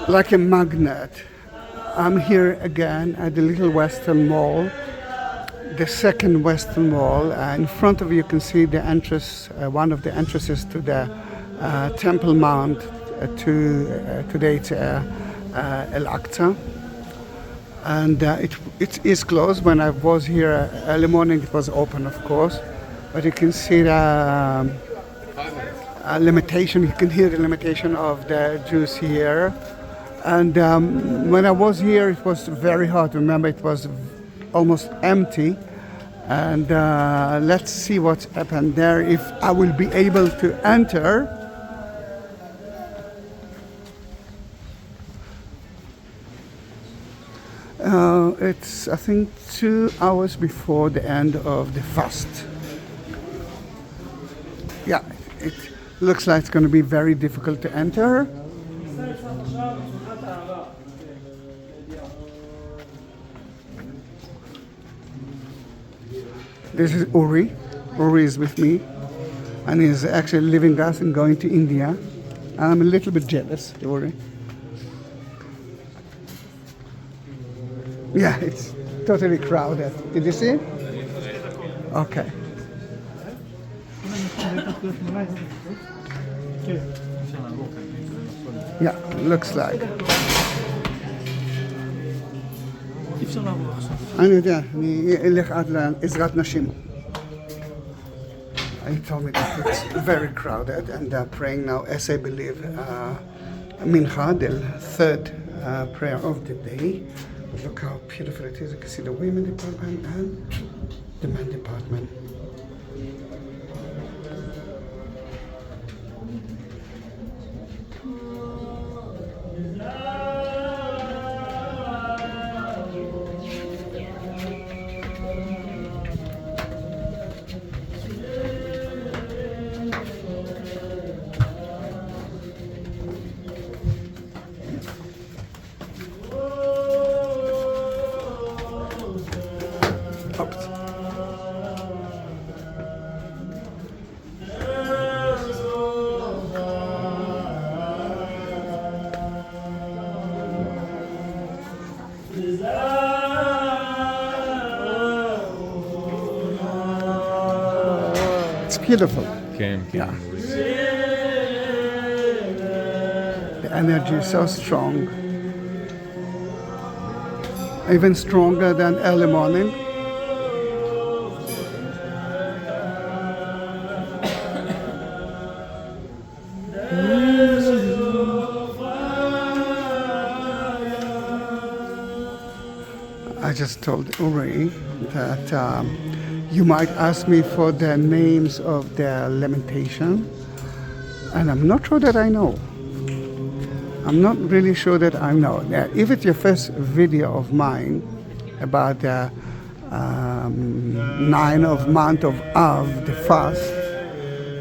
like a magnet. I'm here again at the little Western Wall, the second Western Wall. In front of you can see the entrance, one of the entrances to the Temple Mount. Today it's Al-Aqsa. And it is closed. When I was here early morning, it was open, of course. But you can see the limitation. You can hear the limitation of the Jews here. And when I was here, it was very hot. Remember, it was almost empty. And let's see what's happened there. If I will be able to enter. It's, I think, 2 hours before the end of the fast. Yeah, it looks like it's going to be very difficult to enter. This is Uri. Uri is with me, and he's actually leaving us and going to India. I'm a little bit jealous, Uri. Yeah, it's totally crowded. Did you see it? Okay. Yeah, looks like. אני יודע, אני אלך עד לעזרת נשים. He told me that it's very crowded, and they're praying now, as I believe, Mincha, the third prayer of the day. Look how beautiful it is. You can see the women department and the men department. It's beautiful. Yeah. The energy is so strong. Even stronger than early morning. I just told Uri that you might ask me for the names of the lamentation, and I'm not sure that I know. I'm not really sure that I know. If it's your first video of mine about the 9 of month of Av, the fast,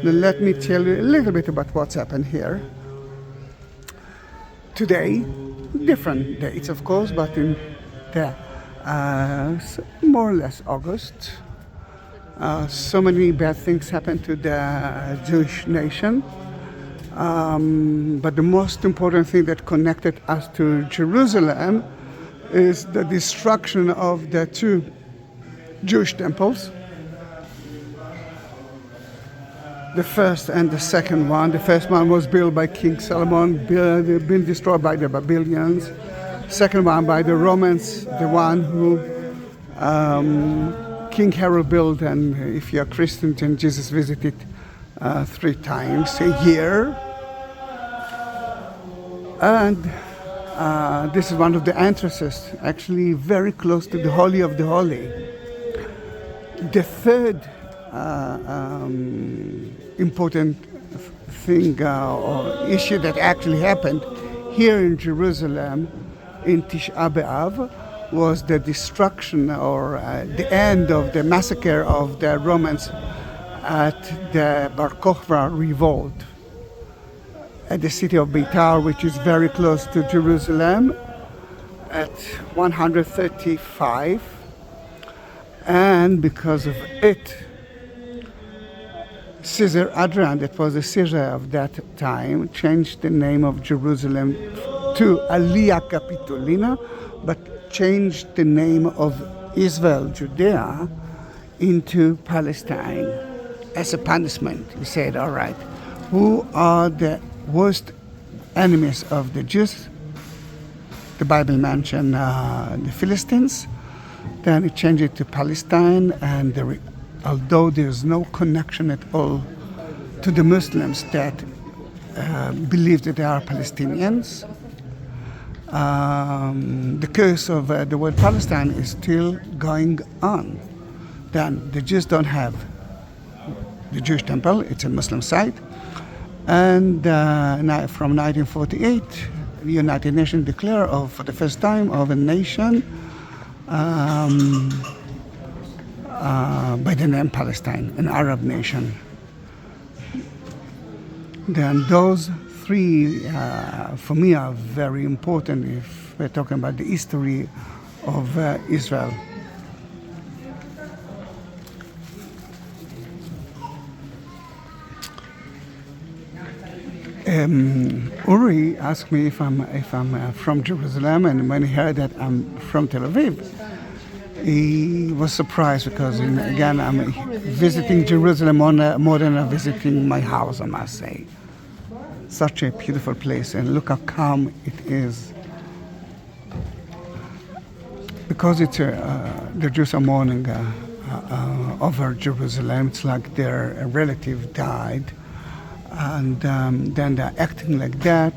then let me tell you a little bit about what's happened here. Today, different dates of course, but in the more or less August, so many bad things happened to the Jewish nation. But the most important thing that connected us to Jerusalem is the destruction of the 2 Jewish temples. The first and the second one. The first one was built by King Solomon, been destroyed by the Babylonians. Second one by the Romans, the one who King Herod built, and if you're Christian, then Jesus visited 3 times a year. And this is one of the entrances, actually very close to the Holy of the Holies. The third important thing or issue that actually happened here in Jerusalem in Tisha B'Av was the destruction or the end of the massacre of the Romans at the Bar Kokhba revolt at the city of Beitar, which is very close to Jerusalem, at 135. And because of it, Caesar Adrian, that was the Caesar of that time, changed the name of Jerusalem to Aliyah Capitolina, but changed the name of Israel, Judea, into Palestine as a punishment. He said, all right, who are the worst enemies of the Jews? The Bible mentioned the Philistines. Then he changed it to Palestine, and although there's no connection at all to the Muslims that believe that they are Palestinians, the curse of the word Palestine is still going on. Then the Jews don't have the Jewish temple, it's a Muslim site. And now from 1948, the United Nations declared for the first time of a nation by the name Palestine, an Arab nation. Then those three, for me, are very important if we're talking about the history of Israel. Uri asked me if I'm from Jerusalem, and when he heard that I'm from Tel Aviv, he was surprised because, again, I'm visiting Jerusalem more than I'm visiting my house, I must say. Such a beautiful place, and look how calm it is. Because it's the Jews are mourning over Jerusalem. It's like their relative died. And then they're acting like that,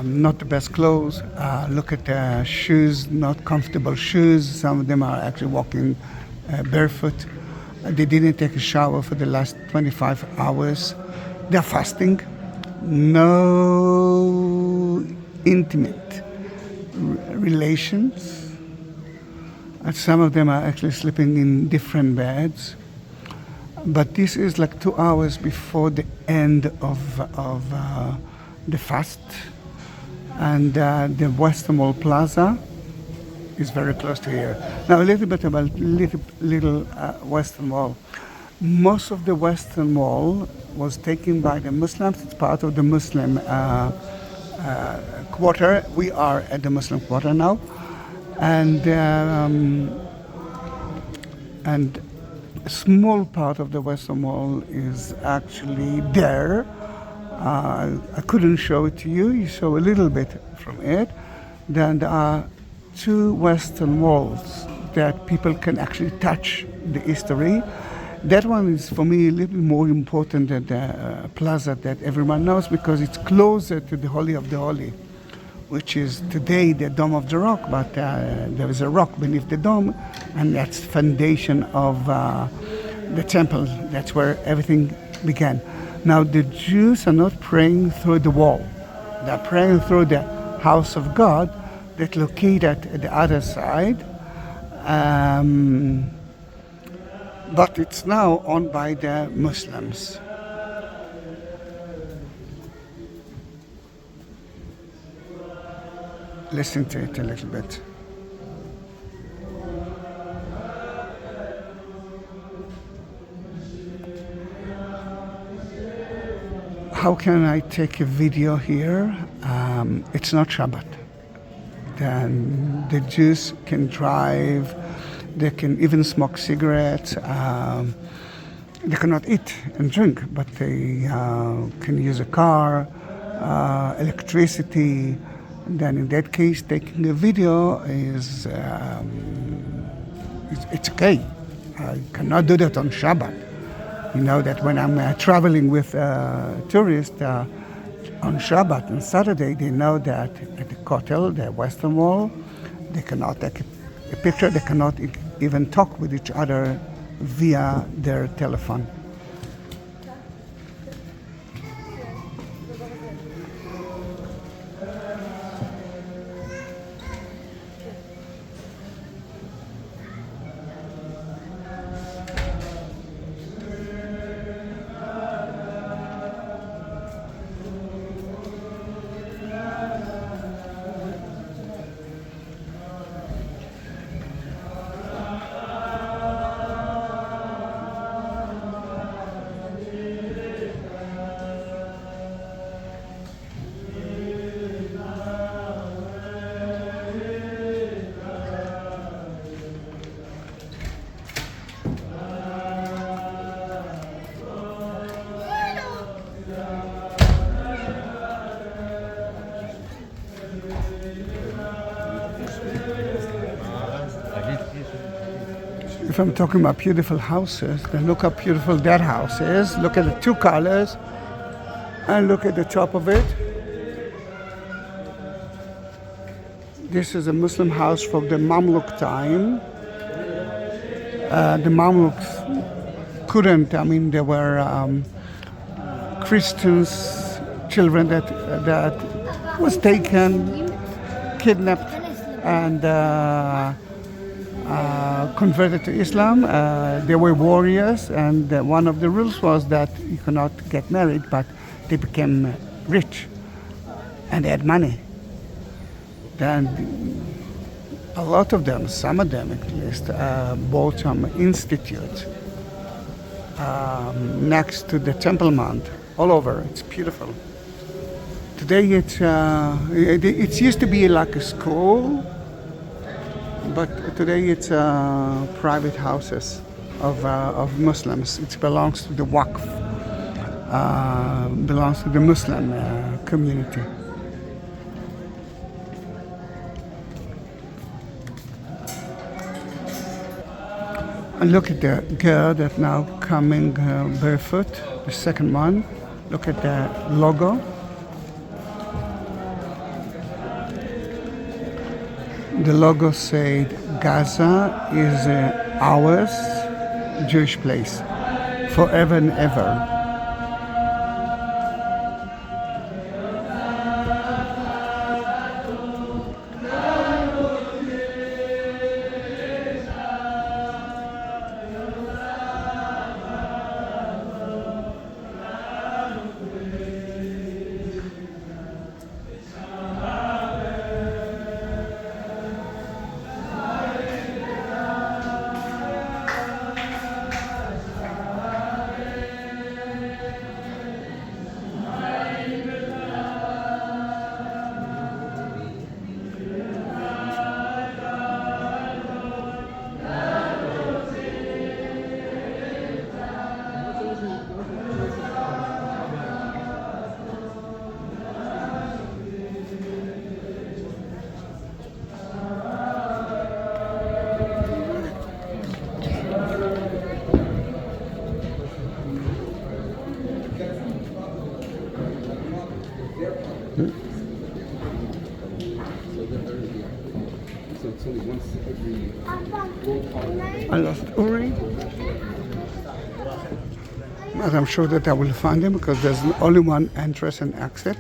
not the best clothes. Look at the shoes, not comfortable shoes. Some of them are actually walking barefoot. They didn't take a shower for the last 25 hours. They're fasting. No intimate relations. And some of them are actually sleeping in different beds. But this is like 2 hours before the end of the fast. And the Western Wall Plaza is very close to here. Now a little bit about little Western Wall. Most of the Western Wall was taken by the Muslims. It's part of the Muslim quarter. We are at the Muslim quarter now. And a small part of the Western Wall is actually there. I couldn't show it to you. You saw a little bit from it. Then there are two Western Walls that people can actually touch the history. That one is, for me, a little more important than the plaza that everyone knows because it's closer to the Holy of the Holies, which is today the Dome of the Rock, but there is a rock beneath the dome, and that's the foundation of the temple. That's where everything began. Now, the Jews are not praying through the wall. They're praying through the house of God that's located at the other side. But it's now owned by the Muslims. Listen to it a little bit. How can I take a video here? It's not Shabbat. Then the Jews can drive, they can even smoke cigarettes, they cannot eat and drink, but they can use a car, electricity. Then in that case, taking a video is it's okay. I cannot do that on Shabbat. You know that when I'm traveling with tourists on Shabbat and Saturday, they know that at the Kotel, the Western Wall, they cannot take a picture, they cannot even talk with each other via their telephone. If I'm talking about beautiful houses, then look how beautiful that house is. Look at the two colors and look at the top of it. This is a Muslim house from the Mamluk time. The Mamluks couldn't, there were Christians, children that was taken, kidnapped, and converted to Islam. They were warriors, and one of the rules was that you cannot get married, but they became rich, and they had money. Then a lot of them, some of them at least, bought some institute next to the Temple Mount, all over. It's beautiful. Today it used to be like a school, but today it's private houses of Muslims. It belongs to the Waqf, belongs to the Muslim community. And look at the girl that's now coming barefoot, the second one. Look at the logo. The logo said Gaza is ours, Jewish place, forever and ever. I lost Uri, but I'm sure that I will find him because there's only one entrance and exit.